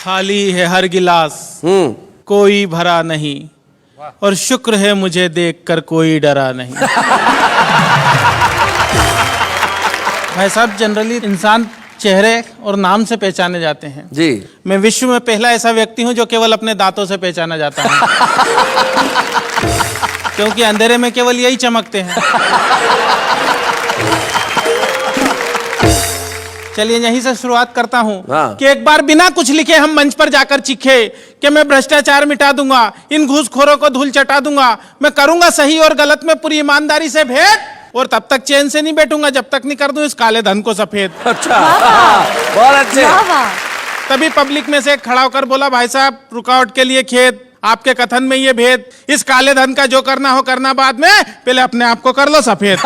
खाली है हर गिलास कोई भरा नहीं, और शुक्र है मुझे देखकर कोई डरा नहीं। भाई साहब, जनरली इंसान चेहरे और नाम से पहचाने जाते हैं जी। मैं विश्व में पहला ऐसा व्यक्ति हूं जो केवल अपने दांतों से पहचाना जाता है। क्योंकि अंधेरे में केवल यही चमकते हैं। चलिए यहीं से शुरुआत करता हूं कि एक बार बिना कुछ लिखे हम मंच पर जाकर चीखे कि मैं भ्रष्टाचार मिटा दूंगा, इन घूसखोरों को धूल चटा दूंगा, मैं करूंगा सही और गलत में पूरी ईमानदारी से भेद, और तब तक चैन से नहीं बैठूंगा जब तक नहीं कर दूं इस काले धन को सफेद। अच्छा, बहुत अच्छे। तभी पब्लिक में से एक खड़ा होकर बोला, भाई साहब रुकावट के लिए खेद, आपके कथन में ये भेद, इस काले धन का जो करना हो करना बाद में, पहले अपने आप को कर लो सफेद।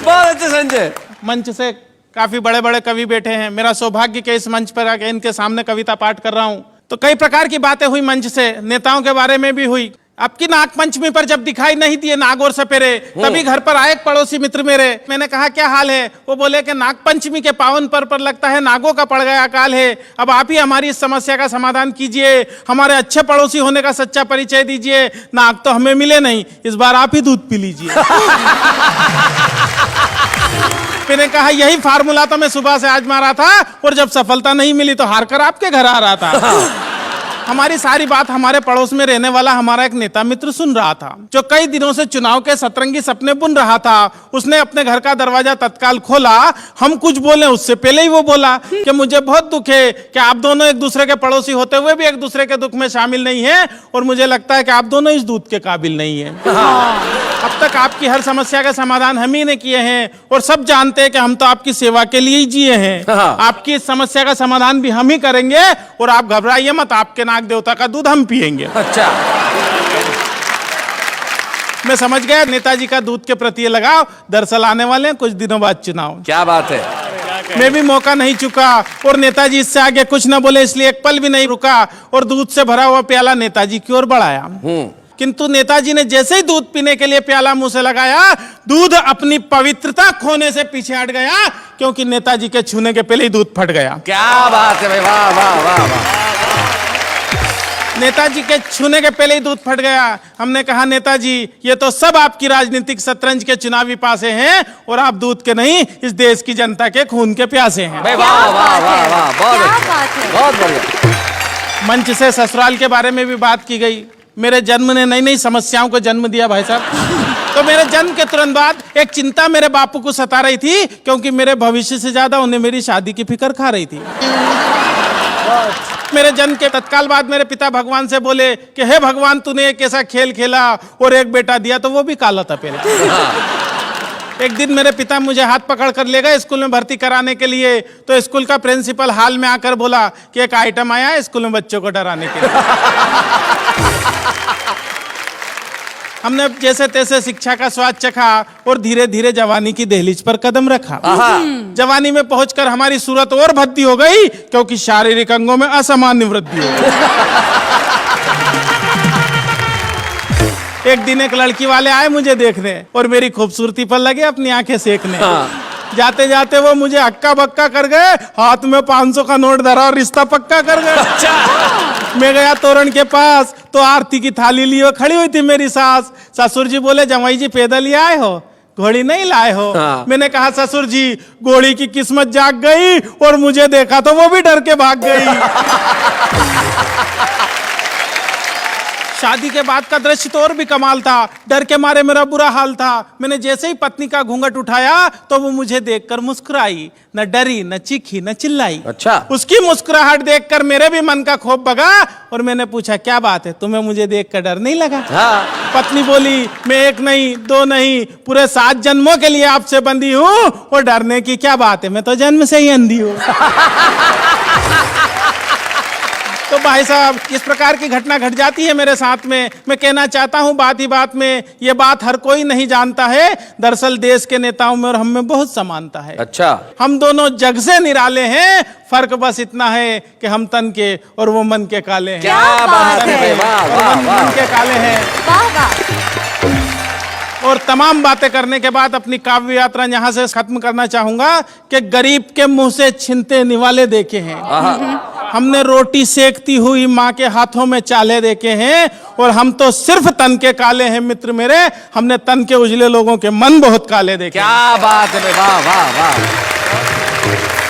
बहुत अच्छे संजय। मंच से काफी बड़े बड़े कवि बैठे हैं, मेरा सौभाग्य के इस मंच पर आके इनके सामने कविता पाठ कर रहा हूं। तो कई प्रकार की बातें हुई मंच से, नेताओं के बारे में भी हुई। अब की नाग पंचमी पर जब दिखाई नहीं दिए नाग और सपेरे, तभी घर पर आए एक पड़ोसी मित्र मेरे। मैंने कहा क्या हाल है? वो बोले कि नाग पंचमी के पावन पर लगता है नागों का पड़ गया अकाल है, अब आप ही हमारी इस समस्या का समाधान कीजिए, हमारे अच्छे पड़ोसी होने का सच्चा परिचय दीजिए, नाग तो हमें मिले नहीं, इस बार आप ही दूध पी लीजिए। मैंने कहा यही फार्मूला तो मैं सुबह से आजमा था, और जब सफलता नहीं मिली तो हार कर आपके घर आ रहा था। हमारी सारी बात हमारे पड़ोस में रहने वाला हमारा एक नेता मित्र सुन रहा था, जो कई दिनों से चुनाव के सतरंगी सपने बुन रहा था। उसने अपने घर का दरवाजा तत्काल खोला, हम कुछ बोले उससे पहले ही वो बोला कि मुझे बहुत दुख है कि आप दोनों एक दूसरे के पड़ोसी होते हुए भी एक दूसरे के दुख में शामिल नहीं है, और मुझे लगता है कि आप दोनों इस दूध के काबिल नहीं है। अब तक आपकी हर समस्या का समाधान हम ही ने किए हैं, और सब जानते हैं कि हम तो आपकी सेवा के लिए ही जिए हैं। आपकी इस समस्या का समाधान भी हम ही करेंगे, और आप घबराइए मत, आपके नाग देवता का दूध हम पिएंगे। अच्छा। मैं समझ गया नेताजी का दूध के प्रति लगाव, दरअसल आने वाले हैं कुछ दिनों बाद चुनाव। क्या बात है। मैं भी मौका नहीं चुका, और नेताजी इससे आगे कुछ न बोले, इसलिए एक पल भी नहीं रुका, और दूध से भरा हुआ प्याला नेताजी की ओर बढ़ाया। किंतु नेताजी ने जैसे ही दूध पीने के लिए प्याला मुंह से लगाया, दूध अपनी पवित्रता खोने से पीछे हट गया, क्योंकि नेताजी के छूने के पहले ही दूध फट गया। क्या बात है भाई, वाह वाह वाह वाह। नेताजी के छूने के पहले ही दूध फट गया। हमने कहा नेताजी ये तो सब आपकी राजनीतिक शतरंज के चुनावी पासे हैं, और आप दूध के नहीं इस देश की जनता के खून के प्यासे हैं। वाह वाह वाह वाह, बहुत बढ़िया। मंच से ससुराल के बारे में भी बात की गई। मेरे जन्म ने नई नई समस्याओं को जन्म दिया भाई साहब। तो मेरे जन्म के तुरंत बाद एक चिंता मेरे बापू को सता रही थी, क्योंकि मेरे भविष्य से ज्यादा उन्हें मेरी शादी की फिक्र खा रही थी। मेरे जन्म के तत्काल बाद मेरे पिता भगवान से बोले कि हे भगवान, तूने एक ऐसा खेल खेला और एक बेटा दिया तो वो भी काला था पहले। एक दिन मेरे पिता मुझे हाथ पकड़ कर ले गए स्कूल में भर्ती कराने के लिए, तो स्कूल का प्रिंसिपल हाल में आकर बोला कि एक आइटम आया है स्कूल में बच्चों को डराने के लिए। हमने जैसे तैसे शिक्षा का स्वाद चखा, और धीरे धीरे जवानी की दहलीज पर कदम रखा। जवानी में पहुंचकर हमारी सूरत और भद्दी हो गई, क्योंकि शारीरिक अंगों में असामान्य वृद्धि हो गई। एक दिन एक लड़की वाले आए मुझे देखने, और मेरी खूबसूरती पर लगे अपनी आंखें सेकने। जाते जाते वो मुझे हक्का बक्का कर गए, हाथ में 500 का नोट धरा और रिश्ता पक्का कर गए। मैं गया तोरण के पास, तो आरती की थाली लिए खड़ी हुई थी मेरी सास। ससुर जी बोले जमाई जी पैदल ही आए हो, घोड़ी नहीं लाए हो? मैंने कहा ससुर जी घोड़ी की किस्मत जाग गई, और मुझे देखा तो वो भी डर के भाग गई। शादी के बाद का दृश्य तो और भी कमाल था, डर के मारे मेरा बुरा हाल था। मैंने जैसे ही पत्नी का घूंघट उठाया तो वो मुझे देखकर मुस्कुराई, न डरी न चीखी न चिल्लाई। अच्छा। उसकी मुस्कुराहट देखकर मेरे भी मन का खौफ भगा, और मैंने पूछा क्या बात है, तुम्हें मुझे देखकर डर नहीं लगा? पत्नी बोली मैं एक नहीं दो नहीं पूरे 7 जन्मों के लिए आपसे बंधी हूँ, और डरने की क्या बात है, मैं तो जन्म से ही अंधी हूँ। तो भाई साहब इस प्रकार की घटना घट जाती है मेरे साथ में। मैं कहना चाहता हूं बात ही बात में, ये बात हर कोई नहीं जानता है, दरअसल देश के नेताओं में और हम में बहुत समानता है। अच्छा। हम दोनों जग से निराले हैं, फर्क बस इतना है कि हम तन के और वो मन के काले हैं। क्या बात है, वाह वाह वाह, मन के काले हैं। और तमाम बातें करने के बाद अपनी काव्य यात्रा यहाँ से खत्म करना चाहूंगा कि गरीब के मुंह से छिनते निवाले देखे हैं, हमने रोटी सेकती हुई माँ के हाथों में चाले देखे हैं, और हम तो सिर्फ तन के काले हैं मित्र मेरे, हमने तन के उजले लोगों के मन बहुत काले देखे। क्या बात है, वाह वाह वाह।